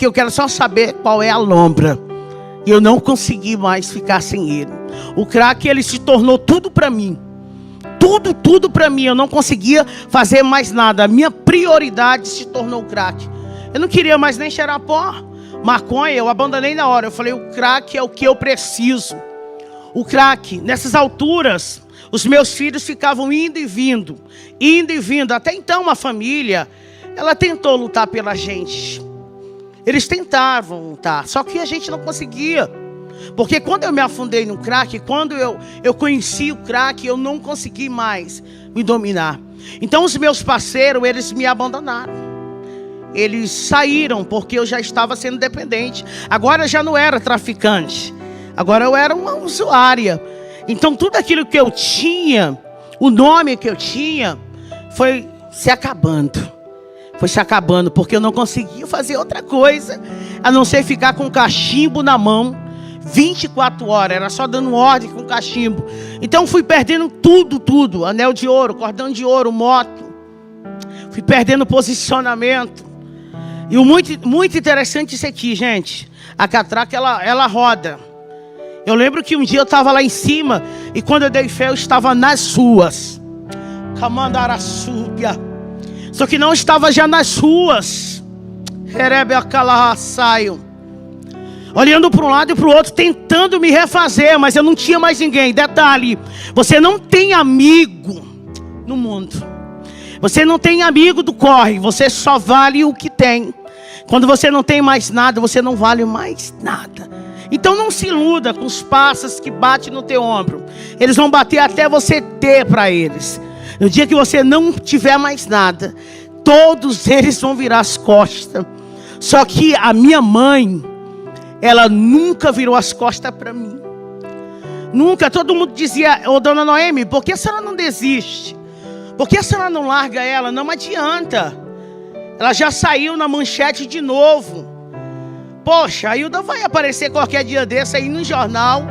que eu quero só saber qual é a lombra. E eu não consegui mais ficar sem ele. O crack, ele se tornou tudo para mim. Tudo para mim. Eu não conseguia fazer mais nada. A minha prioridade se tornou o crack. Eu não queria mais nem cheirar pó. Maconha, eu abandonei na hora. Eu falei, o crack é o que eu preciso. O crack, nessas alturas, os meus filhos ficavam indo e vindo. Até então, uma família, ela tentou lutar pela gente. Eles tentavam lutar, só que a gente não conseguia. Porque quando eu me afundei no crack, quando eu conheci o crack, eu não consegui mais me dominar. Então os meus parceiros, eles me abandonaram. Eles saíram porque eu já estava sendo dependente. Agora eu já não era traficante. Agora eu era uma usuária. Então tudo aquilo que eu tinha, o nome que eu tinha, foi se acabando. Foi se acabando, porque eu não conseguia fazer outra coisa, a não ser ficar com o cachimbo na mão, 24 horas, era só dando ordem com o cachimbo. Então fui perdendo tudo, anel de ouro, cordão de ouro, moto. Fui perdendo posicionamento. E o muito interessante isso aqui, gente. A catraca, ela roda. Eu lembro que um dia eu estava lá em cima, e quando eu dei fé, eu estava nas ruas. Camandaraçúbia. Só que não estava já nas ruas. Olhando para um lado e para o outro, tentando me refazer, mas eu não tinha mais ninguém. Detalhe, você não tem amigo no mundo. Você não tem amigo do corre, você só vale o que tem. Quando você não tem mais nada, você não vale mais nada. Então não se iluda com os pássaros que batem no teu ombro. Eles vão bater até você ter para eles. No dia que você não tiver mais nada, todos eles vão virar as costas. Só que a minha mãe, ela nunca virou as costas para mim. Nunca. Todo mundo dizia, ô dona Noemi, por que a senhora não desiste? Por que a senhora não larga ela? Não adianta. Ela já saiu na manchete de novo. Poxa, a Hilda vai aparecer qualquer dia desse aí no jornal,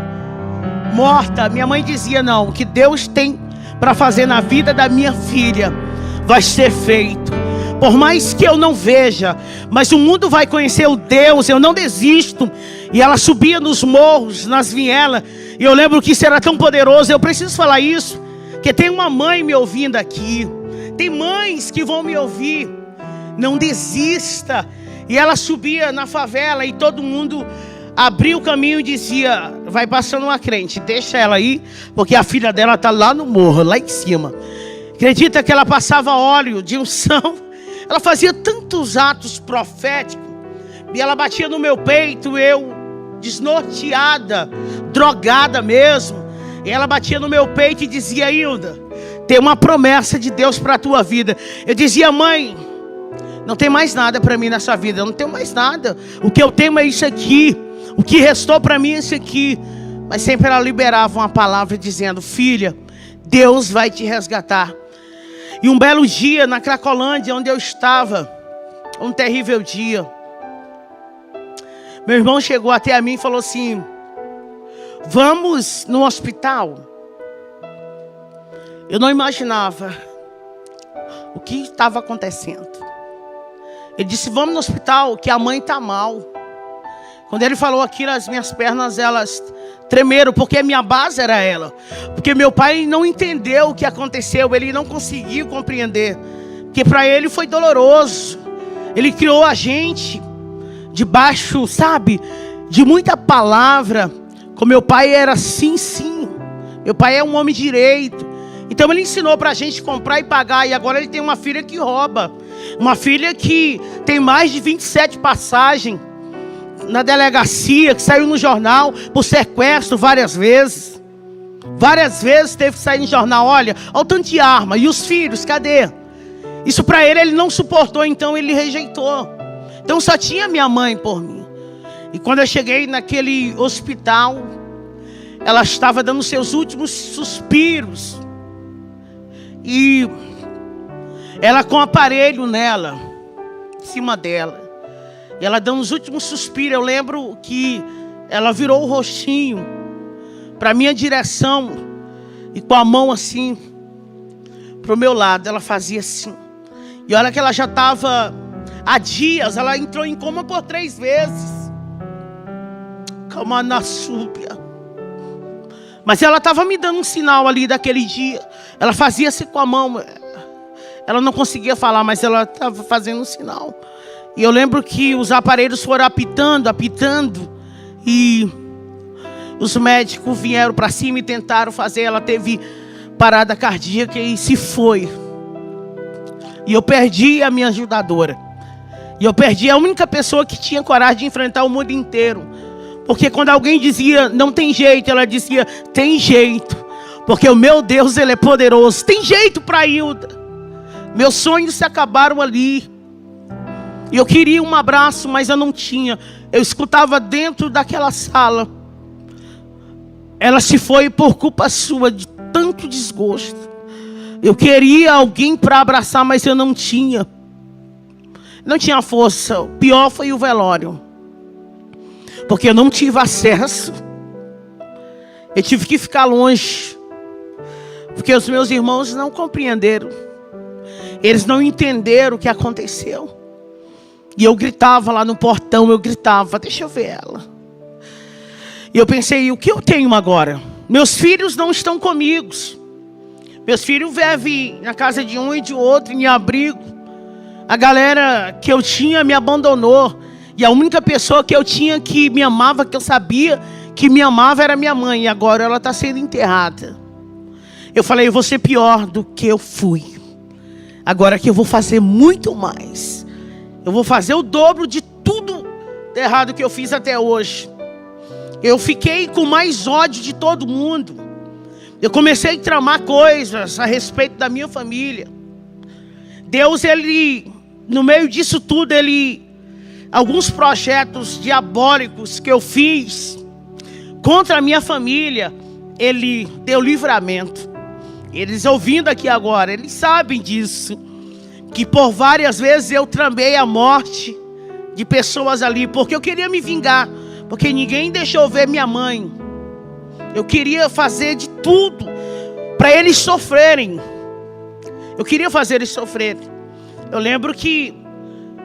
morta. Minha mãe dizia, não, o que Deus tem para fazer na vida da minha filha vai ser feito. Por mais que eu não veja, mas o mundo vai conhecer o Deus, eu não desisto. E ela subia nos morros, nas vielas, e eu lembro que isso era tão poderoso. Eu preciso falar isso, porque tem uma mãe me ouvindo aqui, tem mães que vão me ouvir. Não desista. E ela subia na favela e todo mundo abria o caminho e dizia, vai passando uma crente, deixa ela aí, porque a filha dela está lá no morro, lá em cima. Acredita que ela passava óleo de unção? Ela fazia tantos atos proféticos. E ela batia no meu peito, eu desnorteada, drogada mesmo. E ela batia no meu peito e dizia, Hilda, tem uma promessa de Deus para a tua vida. Eu dizia, mãe, não tem mais nada para mim nessa vida. Eu não tenho mais nada. O que eu tenho é isso aqui. O que restou para mim é isso aqui. Mas sempre ela liberava uma palavra dizendo, filha, Deus vai te resgatar. E um belo dia na Cracolândia, onde eu estava, um terrível dia, meu irmão chegou até a mim e falou assim, vamos no hospital. Eu não imaginava o que estava acontecendo. Ele disse, vamos no hospital, que a mãe está mal. Quando ele falou aquilo, as minhas pernas, elas tremeram, porque a minha base era ela. Porque meu pai não entendeu o que aconteceu, ele não conseguiu compreender. Porque para ele foi doloroso. Ele criou a gente debaixo, sabe, de muita palavra. Como meu pai era sim, sim. Meu pai é um homem direito. Então ele ensinou para a gente comprar e pagar. E agora ele tem uma filha que rouba. Uma filha que tem mais de 27 passagens na delegacia, que saiu no jornal por sequestro várias vezes. Várias vezes teve que sair no jornal, olha o tanto de arma. E os filhos, cadê? Isso para ele não suportou, então ele rejeitou. Então só tinha minha mãe por mim. E quando eu cheguei naquele hospital, ela estava dando seus últimos suspiros. E ela com o aparelho nela, em cima dela. E ela dando os últimos suspiros. Eu lembro que ela virou o rostinho para a minha direção. E com a mão assim, para o meu lado, ela fazia assim. E olha que ela já estava há dias. Ela entrou em coma por 3 vezes. Calma na súbia. Mas ela estava me dando um sinal ali daquele dia. Ela fazia assim com a mão. Ela não conseguia falar, mas ela estava fazendo um sinal. E eu lembro que os aparelhos foram apitando. E os médicos vieram para cima e tentaram fazer. Ela teve parada cardíaca e se foi. E eu perdi a minha ajudadora. E eu perdi a única pessoa que tinha coragem de enfrentar o mundo inteiro. Porque quando alguém dizia, não tem jeito, ela dizia, tem jeito. Porque o meu Deus, Ele é poderoso. Tem jeito para Hilda. Meus sonhos se acabaram ali. E eu queria um abraço, mas eu não tinha. Eu escutava dentro daquela sala. Ela se foi por culpa sua, de tanto desgosto. Eu queria alguém para abraçar, mas eu não tinha. Não tinha força. O pior foi o velório. Porque eu não tive acesso. Eu tive que ficar longe. Porque os meus irmãos não compreenderam. Eles não entenderam o que aconteceu. E eu gritava lá no portão, eu gritava, deixa eu ver ela. E eu pensei, o que eu tenho agora? Meus filhos não estão comigo. Meus filhos vivem na casa de um e de outro, em abrigo. A galera que eu tinha me abandonou. E a única pessoa que eu tinha que me amava, que eu sabia que me amava, era minha mãe. E agora ela está sendo enterrada. Eu falei, eu vou ser pior do que eu fui. Agora que eu vou fazer muito mais. Eu vou fazer o dobro de tudo errado que eu fiz até hoje. Eu fiquei com mais ódio de todo mundo. Eu comecei a tramar coisas a respeito da minha família. Deus, Ele, no meio disso tudo, alguns projetos diabólicos que eu fiz contra a minha família, Ele deu livramento. Eles ouvindo aqui agora, eles sabem disso. Que por várias vezes eu tramei a morte de pessoas ali, porque eu queria me vingar. Porque ninguém deixou ver minha mãe. Eu queria fazer de tudo para eles sofrerem. Eu queria fazer eles sofrerem. Eu lembro que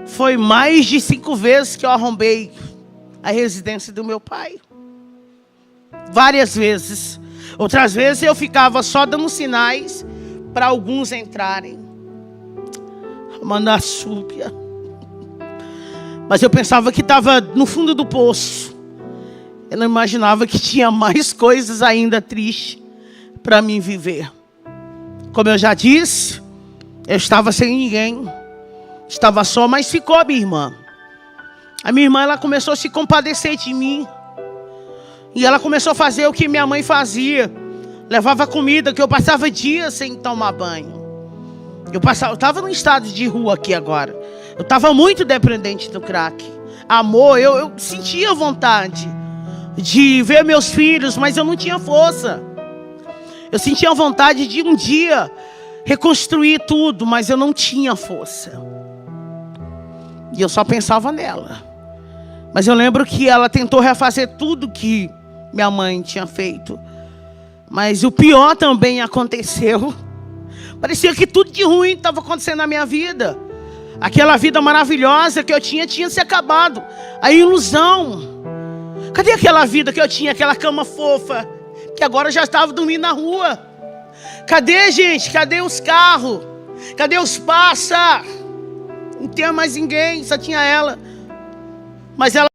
foi mais de 5 vezes que eu arrombei a residência do meu pai. Várias vezes. Outras vezes eu ficava só dando sinais para alguns entrarem. Mandassúbia. Mas eu pensava que estava no fundo do poço. Eu não imaginava que tinha mais coisas ainda tristes para mim viver. Como eu já disse, eu estava sem ninguém. Estava só, mas ficou a minha irmã. A minha irmã, ela começou a se compadecer de mim. E ela começou a fazer o que minha mãe fazia. Levava comida, que eu passava dias sem tomar banho. Eu estava num estado de rua aqui agora. Eu estava muito dependente do crack. Amor, eu sentia vontade de ver meus filhos, mas eu não tinha força. Eu sentia vontade de um dia reconstruir tudo, mas eu não tinha força. E eu só pensava nela. Mas eu lembro que ela tentou refazer tudo que minha mãe tinha feito. Mas o pior também aconteceu. Parecia que tudo de ruim estava acontecendo na minha vida. Aquela vida maravilhosa que eu tinha se acabado. A ilusão. Cadê aquela vida que eu tinha, aquela cama fofa, que agora já estava dormindo na rua? Cadê, gente? Cadê os carros? Cadê os pássaros? Não tinha mais ninguém, só tinha ela. Mas ela